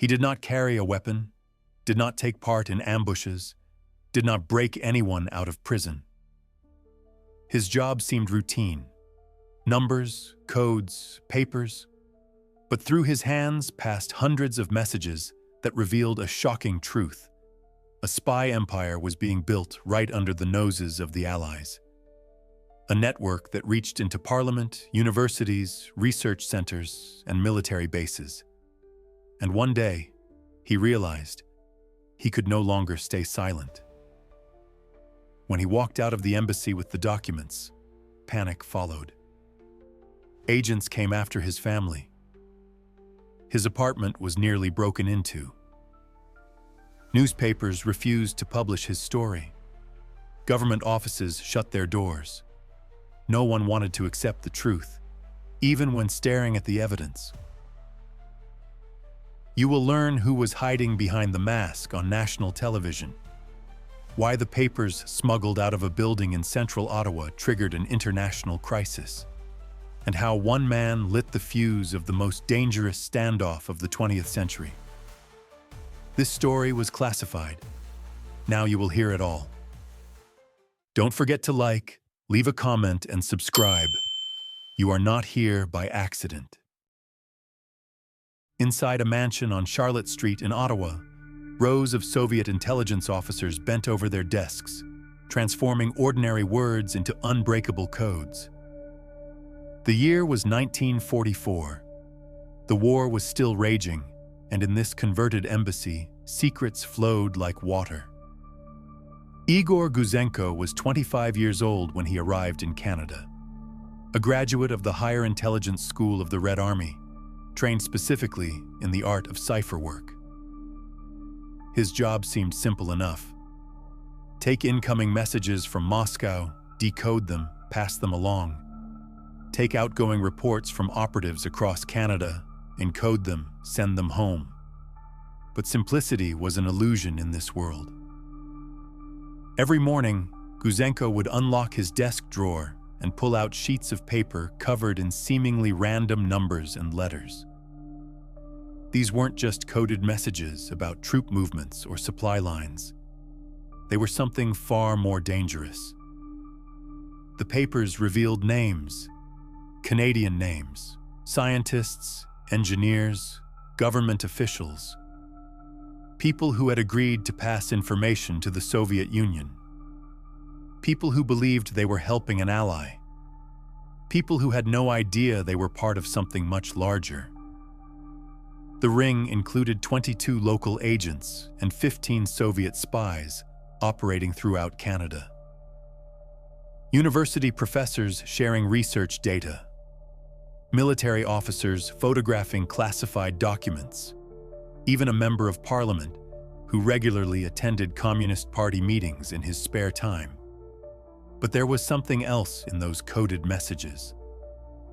He did not carry a weapon, did not take part in ambushes, did not break anyone out of prison. His job seemed routine. Numbers, codes, papers. But through his hands passed hundreds of messages that revealed a shocking truth. A spy empire was being built right under the noses of the Allies. A network that reached into parliament, universities, research centers, and military bases. And one day, he realized he could no longer stay silent. When he walked out of the embassy with the documents, panic followed. Agents came after his family. His apartment was nearly broken into. Newspapers refused to publish his story. Government offices shut their doors. No one wanted to accept the truth, even when staring at the evidence. You will learn who was hiding behind the mask on national television, why the papers smuggled out of a building in central Ottawa triggered an international crisis, and how one man lit the fuse of the most dangerous standoff of the 20th century. This story was classified. Now you will hear it all. Don't forget to like, leave a comment, and subscribe. You are not here by accident. Inside a mansion on Charlotte Street in Ottawa, rows of Soviet intelligence officers bent over their desks, transforming ordinary words into unbreakable codes. The year was 1944. The war was still raging, and in this converted embassy, secrets flowed like water. Igor Guzenko was 25 years old when he arrived in Canada. A graduate of the Higher Intelligence School of the Red Army, trained specifically in the art of cipher work. His job seemed simple enough. Take incoming messages from Moscow, decode them, pass them along. Take outgoing reports from operatives across Canada, encode them, send them home. But simplicity was an illusion in this world. Every morning, Guzenko would unlock his desk drawer and pull out sheets of paper covered in seemingly random numbers and letters. These weren't just coded messages about troop movements or supply lines. They were something far more dangerous. The papers revealed names, Canadian names, scientists, engineers, government officials, people who had agreed to pass information to the Soviet Union, people who believed they were helping an ally, people who had no idea they were part of something much larger. The ring included 22 local agents and 15 Soviet spies operating throughout Canada. University professors sharing research data, military officers photographing classified documents, even a member of parliament who regularly attended Communist Party meetings in his spare time. But there was something else in those coded messages,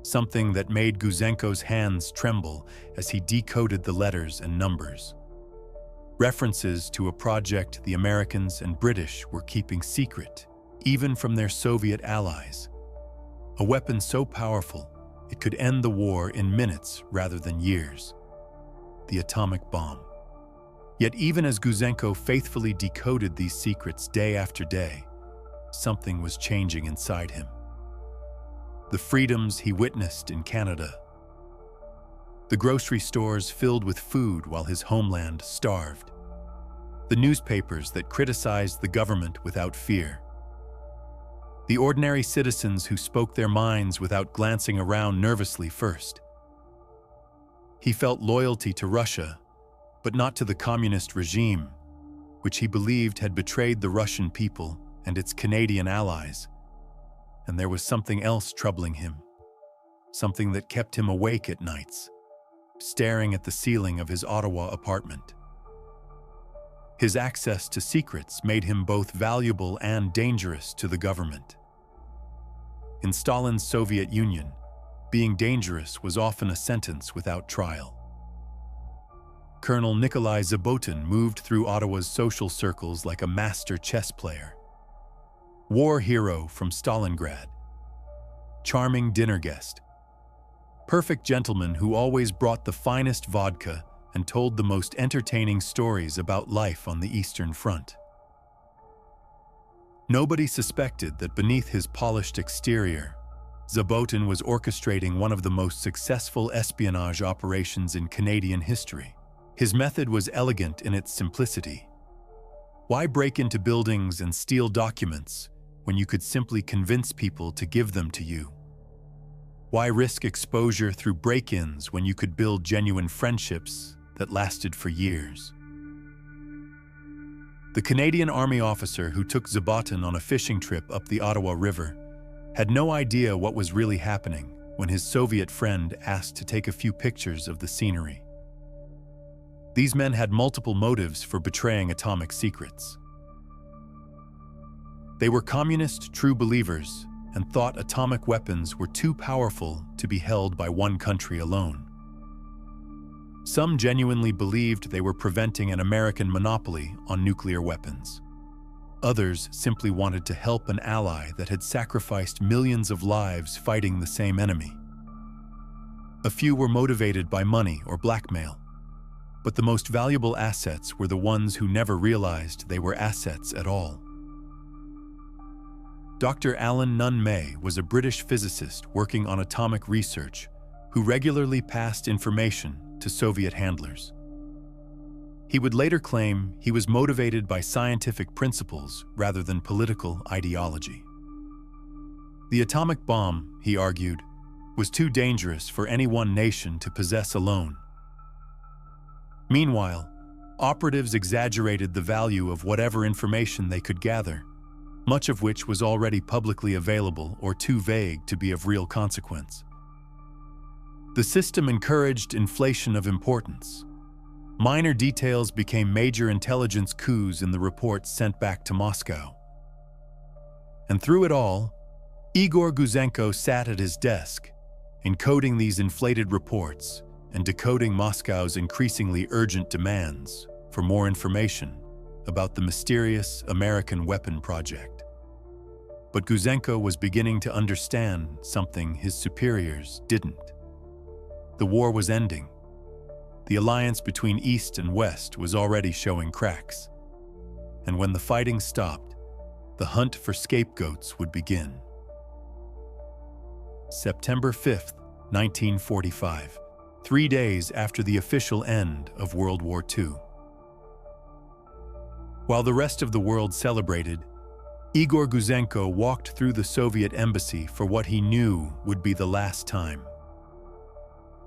something that made Guzenko's hands tremble as he decoded the letters and numbers. References to a project the Americans and British were keeping secret, even from their Soviet allies. A weapon so powerful it could end the war in minutes rather than years. The atomic bomb. Yet even as Guzenko faithfully decoded these secrets day after day, something was changing inside him. The freedoms he witnessed in Canada. The grocery stores filled with food while his homeland starved. The newspapers that criticized the government without fear. The ordinary citizens who spoke their minds without glancing around nervously first. He felt loyalty to Russia, but not to the communist regime, which he believed had betrayed the Russian people and its Canadian allies. And there was something else troubling him, something that kept him awake at nights, staring at the ceiling of his Ottawa apartment. His access to secrets made him both valuable and dangerous to the government. In Stalin's Soviet Union, being dangerous was often a sentence without trial. Colonel Nikolai Zabotin moved through Ottawa's social circles like a master chess player. War hero from Stalingrad. Charming dinner guest. Perfect gentleman who always brought the finest vodka and told the most entertaining stories about life on the Eastern Front. Nobody suspected that beneath his polished exterior, Zabotin was orchestrating one of the most successful espionage operations in Canadian history. His method was elegant in its simplicity. Why break into buildings and steal documents when you could simply convince people to give them to you? Why risk exposure through break-ins when you could build genuine friendships that lasted for years? The Canadian Army officer who took Zabotin on a fishing trip up the Ottawa River had no idea what was really happening when his Soviet friend asked to take a few pictures of the scenery. These men had multiple motives for betraying atomic secrets. They were communist true believers and thought atomic weapons were too powerful to be held by one country alone. Some genuinely believed they were preventing an American monopoly on nuclear weapons. Others simply wanted to help an ally that had sacrificed millions of lives fighting the same enemy. A few were motivated by money or blackmail, but the most valuable assets were the ones who never realized they were assets at all. Dr. Alan Nunn May was a British physicist working on atomic research who regularly passed information to Soviet handlers. He would later claim he was motivated by scientific principles rather than political ideology. The atomic bomb, he argued, was too dangerous for any one nation to possess alone. Meanwhile, operatives exaggerated the value of whatever information they could gather, much of which was already publicly available or too vague to be of real consequence. The system encouraged inflation of importance. Minor details became major intelligence coups in the reports sent back to Moscow. And through it all, Igor Guzenko sat at his desk, encoding these inflated reports and decoding Moscow's increasingly urgent demands for more information about the mysterious American weapon project. But Guzenko was beginning to understand something his superiors didn't. The war was ending. The alliance between East and West was already showing cracks. And when the fighting stopped, the hunt for scapegoats would begin. September 5th, 1945, 3 days after the official end of World War II. While the rest of the world celebrated, Igor Guzenko walked through the Soviet embassy for what he knew would be the last time.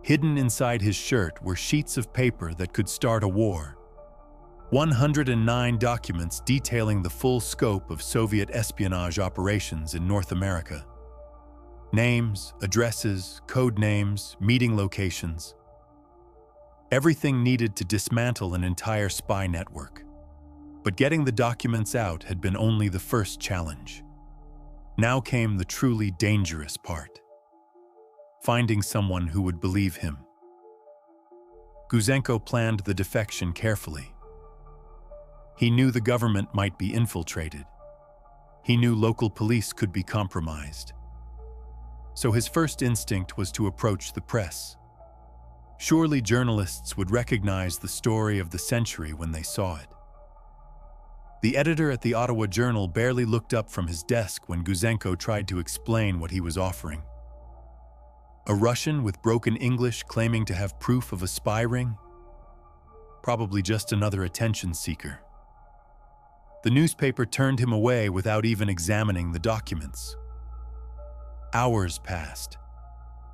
Hidden inside his shirt were sheets of paper that could start a war. 109 documents detailing the full scope of Soviet espionage operations in North America. Names, addresses, code names, meeting locations. Everything needed to dismantle an entire spy network. But getting the documents out had been only the first challenge. Now came the truly dangerous part: finding someone who would believe him. Guzenko planned the defection carefully. He knew the government might be infiltrated. He knew local police could be compromised. So his first instinct was to approach the press. Surely journalists would recognize the story of the century when they saw it. The editor at the Ottawa Journal barely looked up from his desk when Guzenko tried to explain what he was offering. A Russian with broken English claiming to have proof of a spy ring? Probably just another attention seeker. The newspaper turned him away without even examining the documents. Hours passed,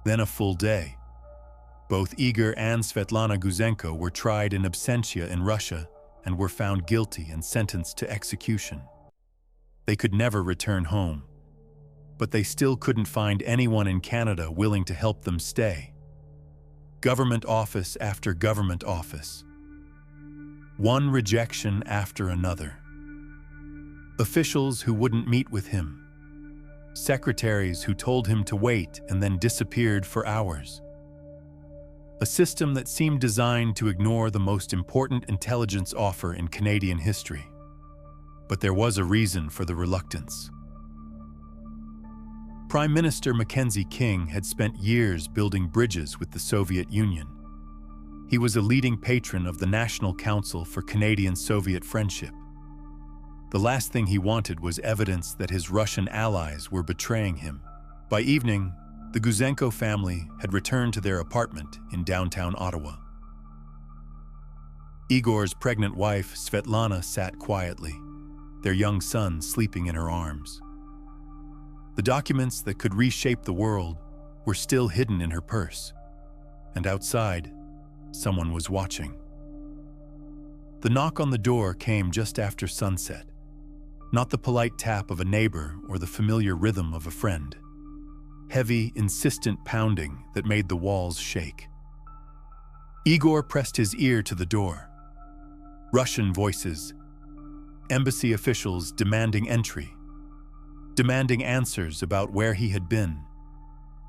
then a full day. Both Igor and Svetlana Guzenko were tried in absentia in Russia and were found guilty and sentenced to execution. They could never return home, but they still couldn't find anyone in Canada willing to help them stay. Government office after government office. One rejection after another. Officials who wouldn't meet with him. Secretaries who told him to wait and then disappeared for hours. A system that seemed designed to ignore the most important intelligence offer in Canadian history. But there was a reason for the reluctance. Prime Minister Mackenzie King had spent years building bridges with the Soviet Union. He was a leading patron of the National Council for Canadian-Soviet Friendship. The last thing he wanted was evidence that his Russian allies were betraying him. By evening, the Guzenko family had returned to their apartment in downtown Ottawa. Igor's pregnant wife, Svetlana, sat quietly, their young son sleeping in her arms. The documents that could reshape the world were still hidden in her purse, and outside, someone was watching. The knock on the door came just after sunset, not the polite tap of a neighbor or the familiar rhythm of a friend. Heavy, insistent pounding that made the walls shake. Igor pressed his ear to the door. Russian voices, embassy officials demanding entry, demanding answers about where he had been,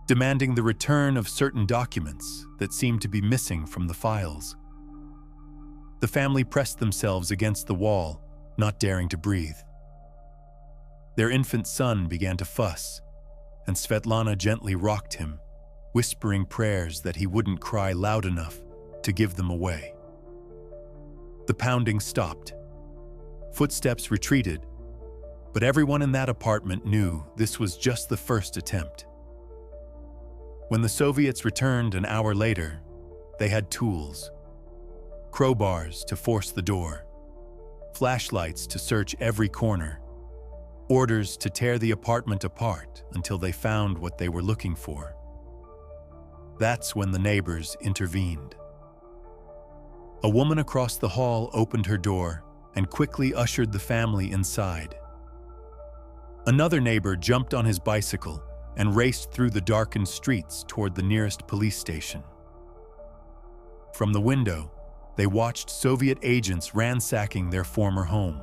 demanding the return of certain documents that seemed to be missing from the files. The family pressed themselves against the wall, not daring to breathe. Their infant son began to fuss, and Svetlana gently rocked him, whispering prayers that he wouldn't cry loud enough to give them away. The pounding stopped. Footsteps retreated, but everyone in that apartment knew this was just the first attempt. When the Soviets returned an hour later, they had tools. Crowbars to force the door, flashlights to search every corner, orders to tear the apartment apart until they found what they were looking for. That's when the neighbors intervened. A woman across the hall opened her door and quickly ushered the family inside. Another neighbor jumped on his bicycle and raced through the darkened streets toward the nearest police station. From the window, they watched Soviet agents ransacking their former home,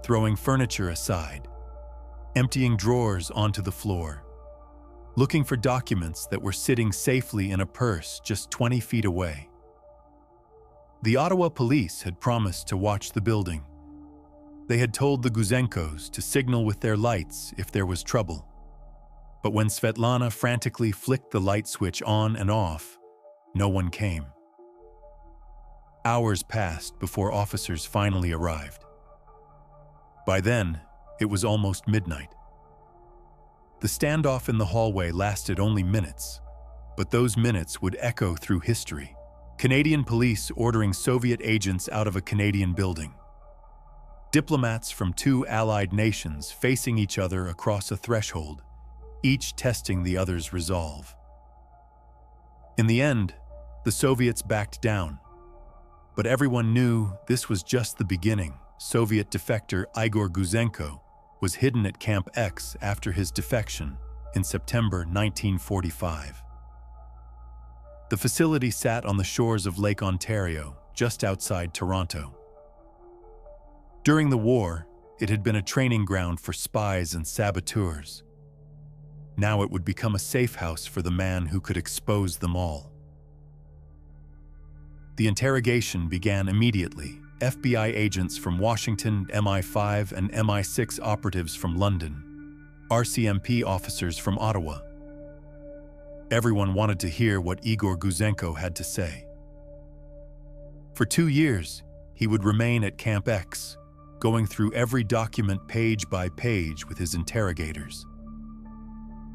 throwing furniture aside, emptying drawers onto the floor, looking for documents that were sitting safely in a purse just 20 feet away. The Ottawa police had promised to watch the building. They had told the Guzenkos to signal with their lights if there was trouble. But when Svetlana frantically flicked the light switch on and off, no one came. Hours passed before officers finally arrived. By then, it was almost midnight. The standoff in the hallway lasted only minutes, but those minutes would echo through history. Canadian police ordering Soviet agents out of a Canadian building. Diplomats from two allied nations facing each other across a threshold, each testing the other's resolve. In the end, the Soviets backed down, but everyone knew this was just the beginning. Soviet defector Igor Guzenko was hidden at Camp X after his defection in September 1945. The facility sat on the shores of Lake Ontario, just outside Toronto. During the war, it had been a training ground for spies and saboteurs. Now it would become a safe house for the man who could expose them all. The interrogation began immediately. FBI agents from Washington, MI5 and MI6 operatives from London, RCMP officers from Ottawa. Everyone wanted to hear what Igor Guzenko had to say. For 2 years, he would remain at Camp X, going through every document page by page with his interrogators,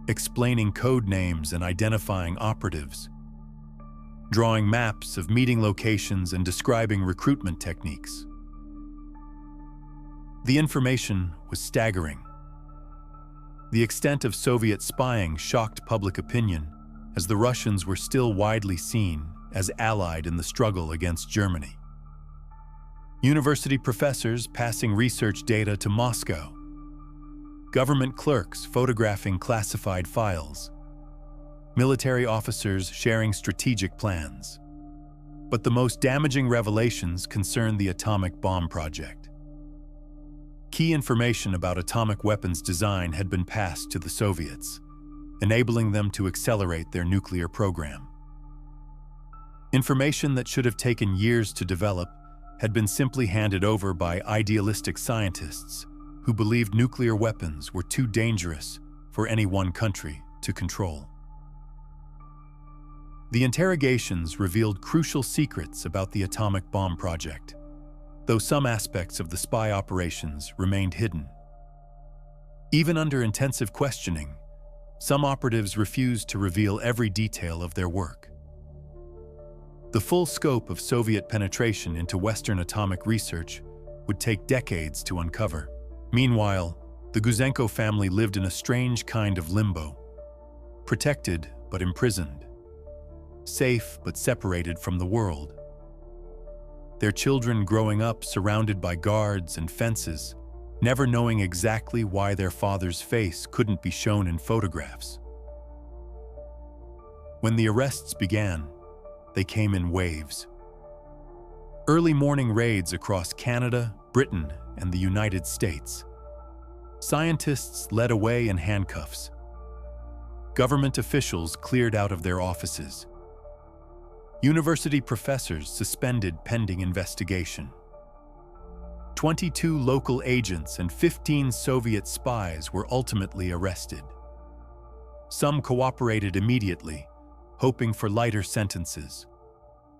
explaining code names and identifying operatives, drawing maps of meeting locations and describing recruitment techniques. The information was staggering. The extent of Soviet spying shocked public opinion, as the Russians were still widely seen as allied in the struggle against Germany. University professors passing research data to Moscow, government clerks photographing classified files, military officers sharing strategic plans. But the most damaging revelations concerned the atomic bomb project. Key information about atomic weapons design had been passed to the Soviets, enabling them to accelerate their nuclear program. Information that should have taken years to develop had been simply handed over by idealistic scientists who believed nuclear weapons were too dangerous for any one country to control. The interrogations revealed crucial secrets about the atomic bomb project, though some aspects of the spy operations remained hidden. Even under intensive questioning, some operatives refused to reveal every detail of their work. The full scope of Soviet penetration into Western atomic research would take decades to uncover. Meanwhile, the Guzenko family lived in a strange kind of limbo, protected but imprisoned, safe but separated from the world. Their children growing up surrounded by guards and fences, never knowing exactly why their father's face couldn't be shown in photographs. When the arrests began, they came in waves. Early morning raids across Canada, Britain, and the United States. Scientists led away in handcuffs. Government officials cleared out of their offices. University professors suspended pending investigation. 22 local agents and 15 Soviet spies were ultimately arrested. Some cooperated immediately, hoping for lighter sentences.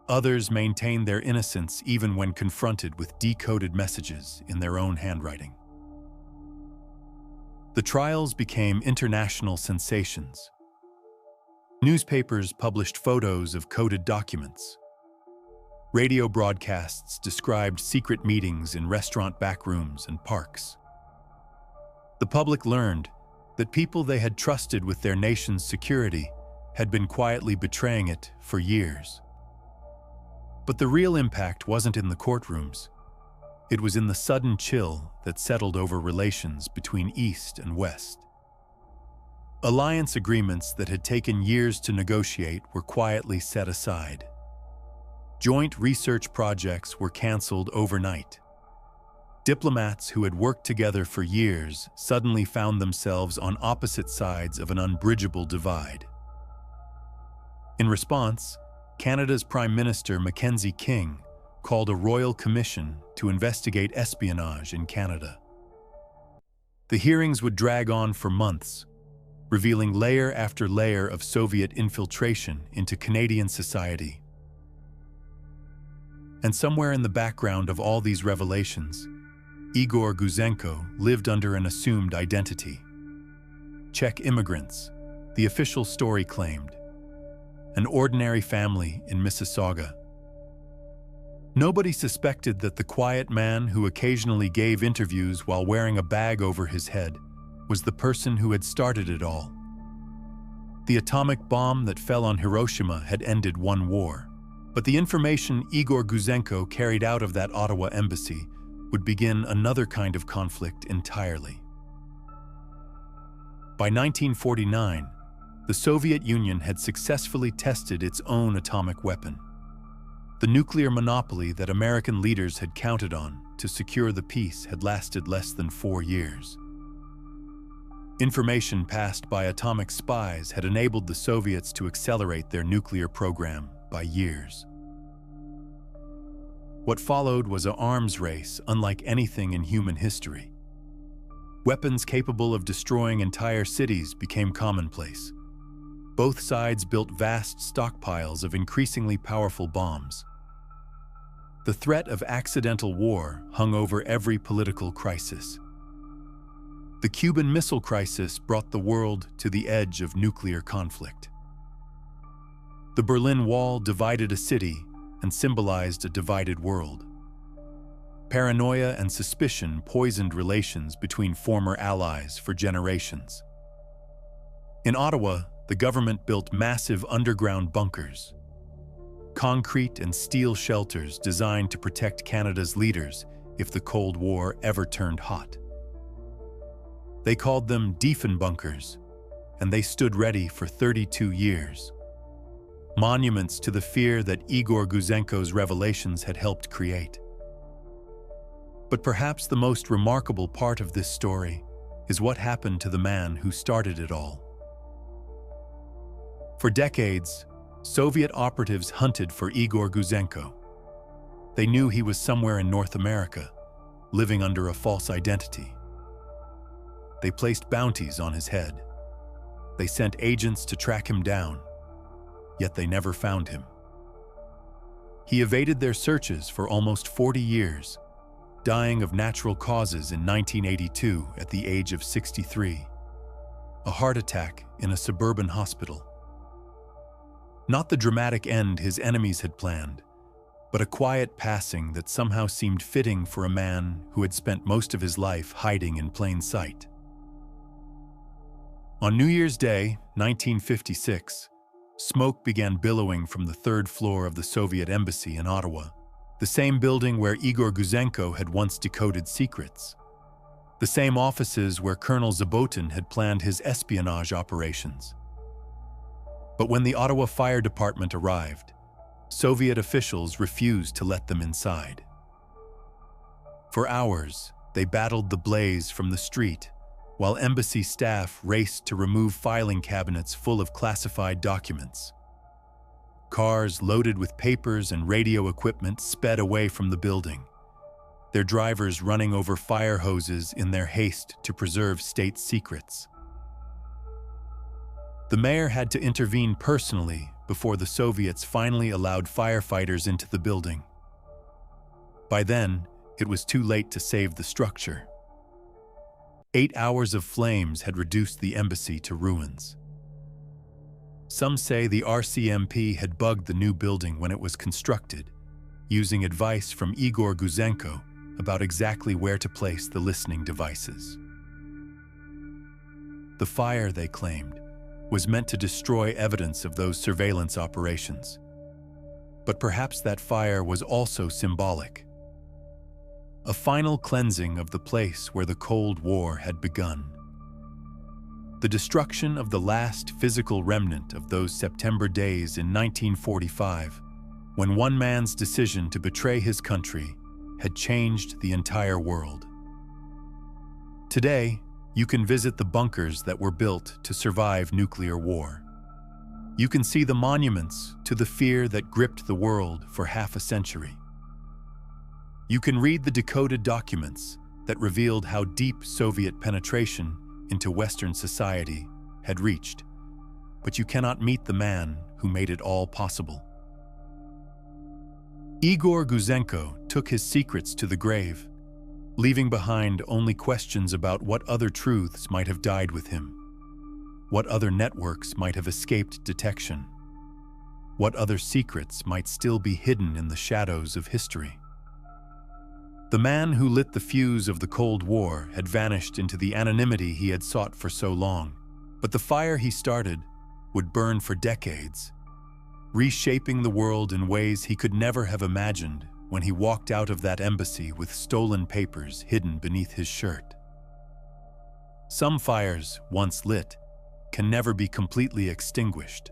Others maintained their innocence even when confronted with decoded messages in their own handwriting. The trials became international sensations. Newspapers published photos of coded documents. Radio broadcasts described secret meetings in restaurant backrooms and parks. The public learned that people they had trusted with their nation's security had been quietly betraying it for years. But the real impact wasn't in the courtrooms. It was in the sudden chill that settled over relations between East and West. Alliance agreements that had taken years to negotiate were quietly set aside. Joint research projects were canceled overnight. Diplomats who had worked together for years suddenly found themselves on opposite sides of an unbridgeable divide. In response, Canada's Prime Minister Mackenzie King called a royal commission to investigate espionage in Canada. The hearings would drag on for months, revealing layer after layer of Soviet infiltration into Canadian society. And somewhere in the background of all these revelations, Igor Guzenko lived under an assumed identity. Czech immigrants, the official story claimed. An ordinary family in Mississauga. Nobody suspected that the quiet man who occasionally gave interviews while wearing a bag over his head was the person who had started it all. The atomic bomb that fell on Hiroshima had ended one war, but the information Igor Guzenko carried out of that Ottawa embassy would begin another kind of conflict entirely. By 1949, the Soviet Union had successfully tested its own atomic weapon. The nuclear monopoly that American leaders had counted on to secure the peace had lasted less than 4 years. Information passed by atomic spies had enabled the Soviets to accelerate their nuclear program by years. What followed was an arms race unlike anything in human history. Weapons capable of destroying entire cities became commonplace. Both sides built vast stockpiles of increasingly powerful bombs. The threat of accidental war hung over every political crisis. The Cuban Missile Crisis brought the world to the edge of nuclear conflict. The Berlin Wall divided a city and symbolized a divided world. Paranoia and suspicion poisoned relations between former allies for generations. In Ottawa, the government built massive underground bunkers, concrete and steel shelters designed to protect Canada's leaders if the Cold War ever turned hot. They called them defense bunkers, and they stood ready for 32 years. Monuments to the fear that Igor Guzenko's revelations had helped create. But perhaps the most remarkable part of this story is what happened to the man who started it all. For decades, Soviet operatives hunted for Igor Guzenko. They knew he was somewhere in North America, living under a false identity. They placed bounties on his head. They sent agents to track him down. yet they never found him. He evaded their searches for almost 40 years, dying of natural causes in 1982 at the age of 63, a heart attack in a suburban hospital. Not the dramatic end his enemies had planned, but a quiet passing that somehow seemed fitting for a man who had spent most of his life hiding in plain sight. On New Year's Day, 1956, smoke began billowing from the third floor of the Soviet embassy in Ottawa, the same building where Igor Guzenko had once decoded secrets, the same offices where Colonel Zabotin had planned his espionage operations. But when the Ottawa Fire Department arrived, Soviet officials refused to let them inside. For hours, they battled the blaze from the street, while embassy staff raced to remove filing cabinets full of classified documents. Cars loaded with papers and radio equipment sped away from the building, their drivers running over fire hoses in their haste to preserve state secrets. The mayor had to intervene personally before the Soviets finally allowed firefighters into the building. By then, it was too late to save the structure. 8 hours of flames had reduced the embassy to ruins. Some say the RCMP had bugged the new building when it was constructed, using advice from Igor Guzenko about exactly where to place the listening devices. The fire, they claimed, was meant to destroy evidence of those surveillance operations. But perhaps that fire was also symbolic. A final cleansing of the place where the Cold War had begun. The destruction of the last physical remnant of those September days in 1945, when one man's decision to betray his country had changed the entire world. Today, you can visit the bunkers that were built to survive nuclear war. You can see the monuments to the fear that gripped the world for half a century. You can read the decoded documents that revealed how deep Soviet penetration into Western society had reached, but you cannot meet the man who made it all possible. Igor Guzenko took his secrets to the grave, leaving behind only questions about what other truths might have died with him, what other networks might have escaped detection, what other secrets might still be hidden in the shadows of history. The man who lit the fuse of the Cold War had vanished into the anonymity he had sought for so long, but the fire he started would burn for decades, reshaping the world in ways he could never have imagined when he walked out of that embassy with stolen papers hidden beneath his shirt. Some fires, once lit, can never be completely extinguished,